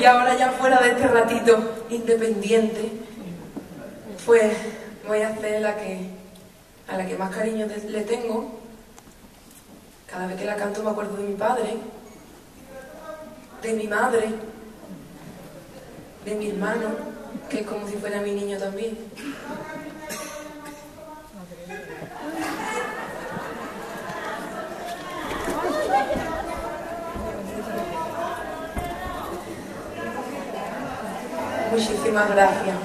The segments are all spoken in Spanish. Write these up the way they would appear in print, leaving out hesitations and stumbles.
Y ahora ya fuera de este ratito independiente, pues voy a hacer a la que más cariño le tengo. Cada vez que la canto me acuerdo de mi padre, de mi madre, de mi hermano, que es como si fuera mi niño también. Muchísimas gracias.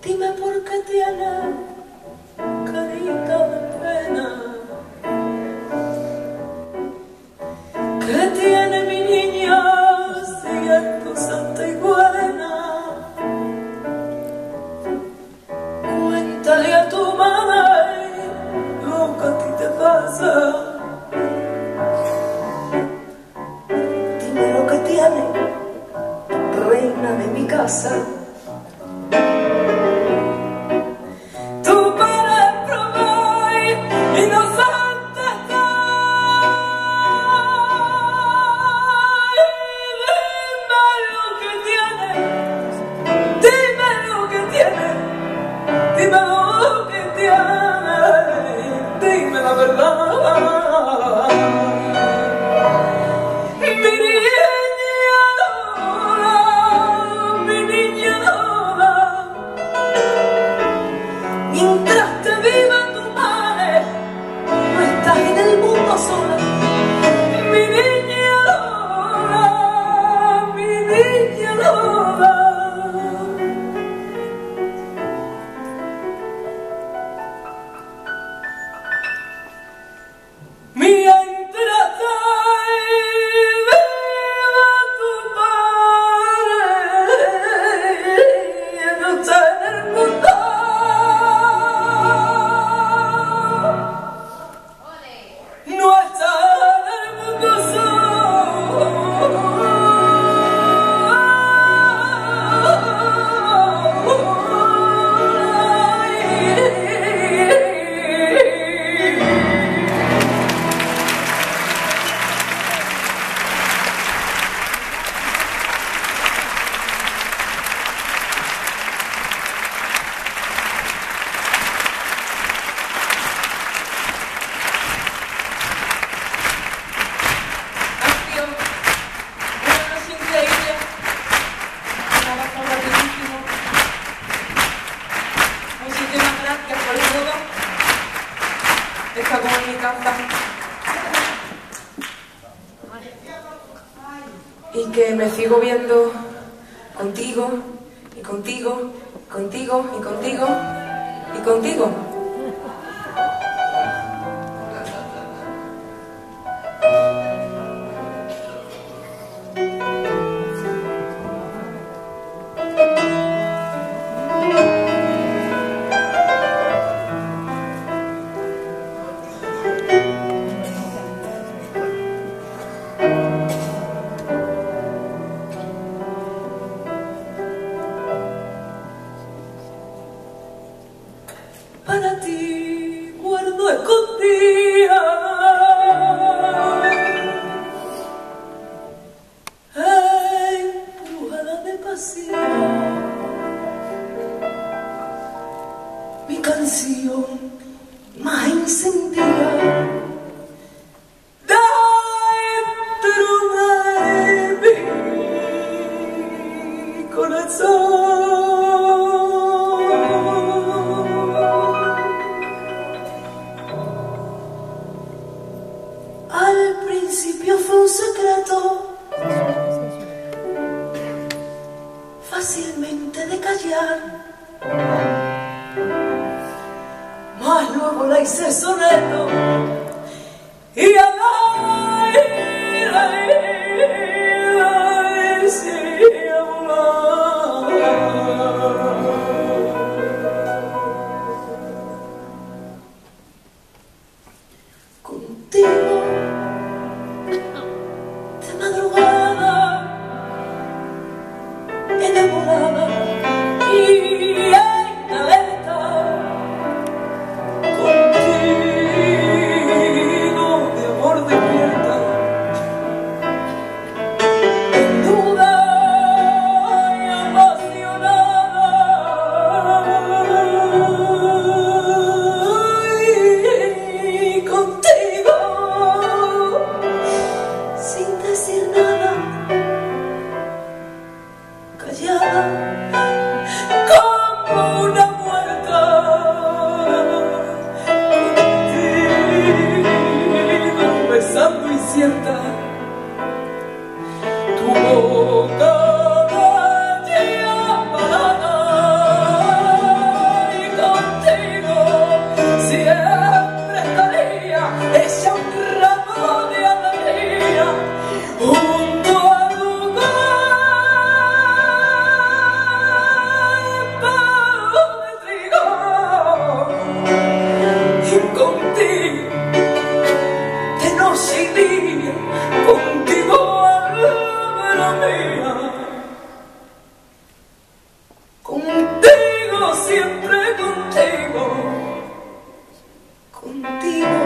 Dime por qué tienes carita de pena, ¿qué tiene mi niña si es tu santa y buena? Cuéntale a tu madre lo que a ti te pasa. Dime lo que tiene, reina de mi casa. Esta como en mi casa. Y que me sigo viendo contigo, y contigo, contigo, y contigo, y contigo. Para ti guardo escondida empujada de pasión mi canción más encendida dentro de mi corazón. Al principio fue un secreto fácilmente de callar, mas luego la hice soneto y al aire decía volar. helada y en alerta, contigo de amor despierta, desnuda y apasionada, y contigo sin decir nada, callada como una muerta, contigo besando incierta tu boca de llamarada, y contigo siempre estaría hecha un ramo de alegría junto a tu cuerpo de trigo, y contigo de noche y día, contigo alma mía, contigo siempre contigo, contigo,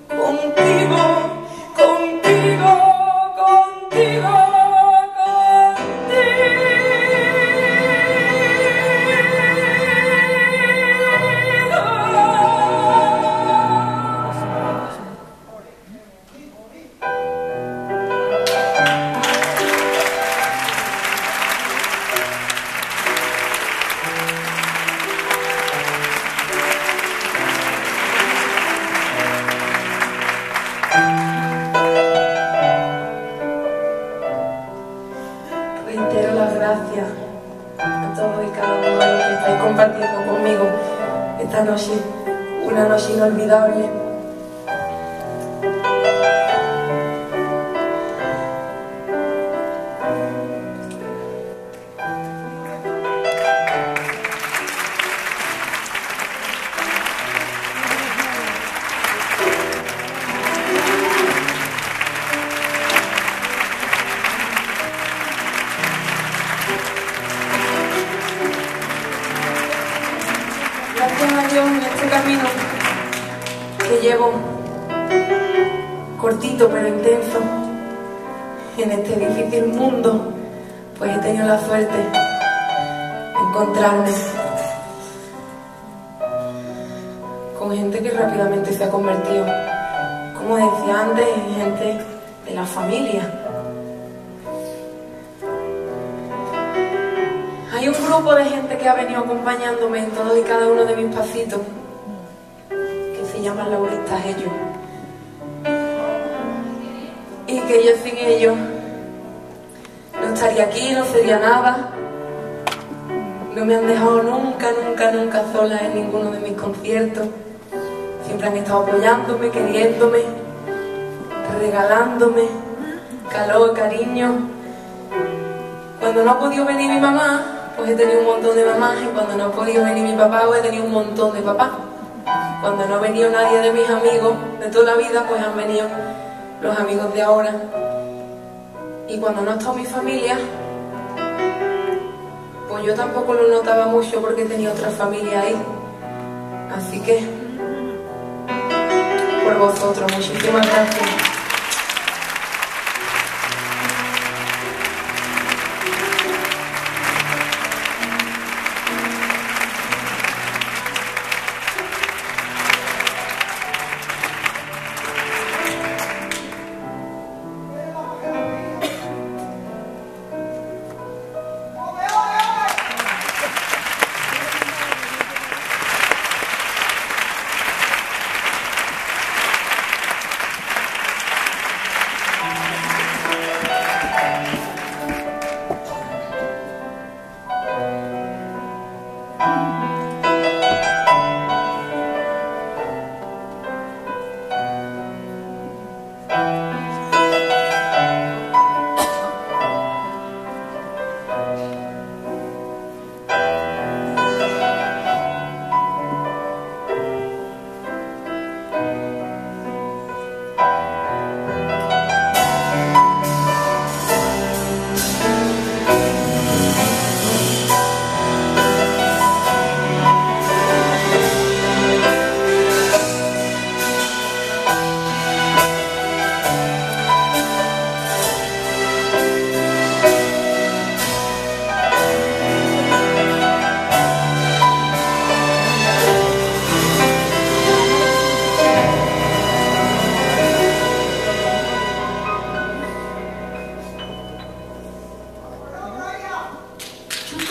contigo, contigo, contigo, Reitero las gracias a todos y cada uno de los que estáis compartiendo conmigo esta noche, una noche inolvidable. Gracias a Dios en este camino que llevo, cortito pero intenso, en este difícil mundo, pues he tenido la suerte de encontrarme con gente que rápidamente se ha convertido, como decía antes, en gente de la familia. Hay un grupo de gente que ha venido acompañándome en todos y cada uno de mis pasitos, que se llaman lauristas ellos, y que yo sin ellos no estaría aquí, no sería nada. No me han dejado nunca, nunca, nunca sola en ninguno de mis conciertos. Siempre han estado apoyándome, queriéndome, regalándome calor, cariño. Cuando no ha podido venir mi mamá, pues he tenido un montón de mamás, y cuando no ha podido venir mi papá, pues he tenido un montón de papás. Cuando no ha venido nadie de mis amigos de toda la vida, pues han venido los amigos de ahora. Y cuando no ha estado mi familia, pues yo tampoco lo notaba mucho porque tenía otra familia ahí. Así que, por vosotros, muchísimas gracias.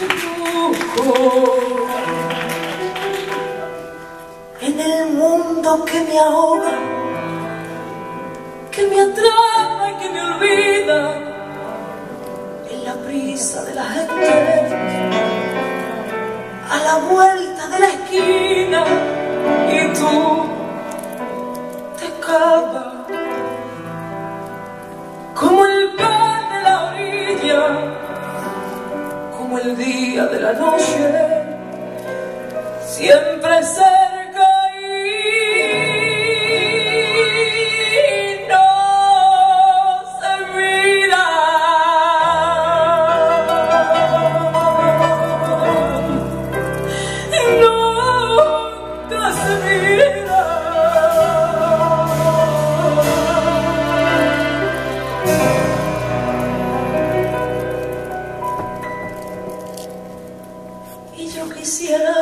busco en el mundo que me ahoga, que me atrapa y que me olvida, en la prisa de la gente, a la vuelta de la esquina, y tú te escapas como el pan de la orilla, como el día de la noche, siempre cerca y no se mira. Nunca se mira. Y yo quisiera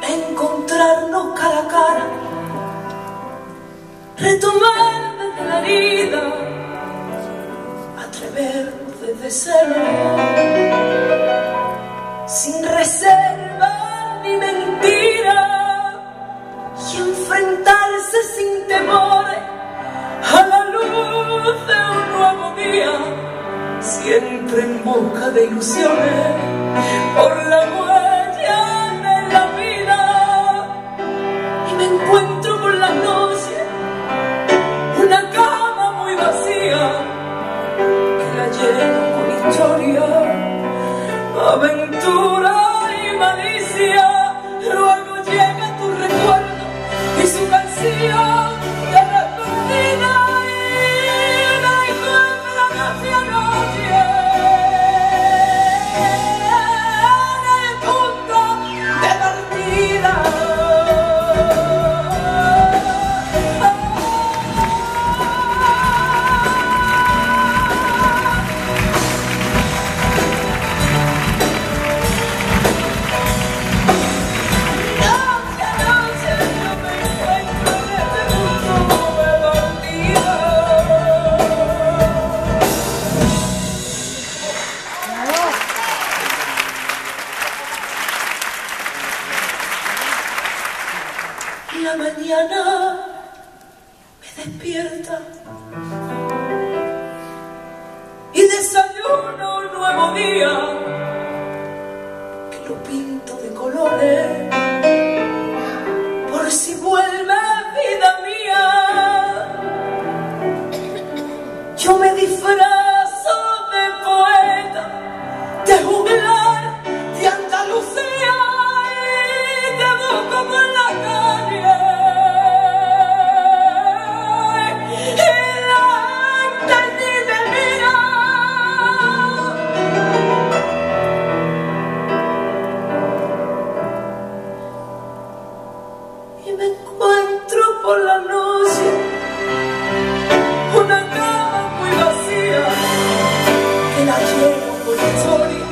encontrarnos cara a cara, retomar desde la herida, atrevernos desde cero, sin reserva ni mentira, y enfrentarse sin temores a la luz de un nuevo día, siempre en busca de ilusiones por la huella de la vida. Y me encuentro por las noches una cama muy vacía, que la lleno con historia, aventura y malicia. Luego llega tu recuerdo y su canción de despedida, y me encuentro noche a noche en el punto de partida. La mañana me despierta y desayuno un nuevo día, que lo pinto de colores por si vuelve vida mía. Yo me disfrazo de poeta, de juglar, de Andalucía, y te busco por la calle. Y me encuentro por la noche una cama muy vacía, que la llevo por historia,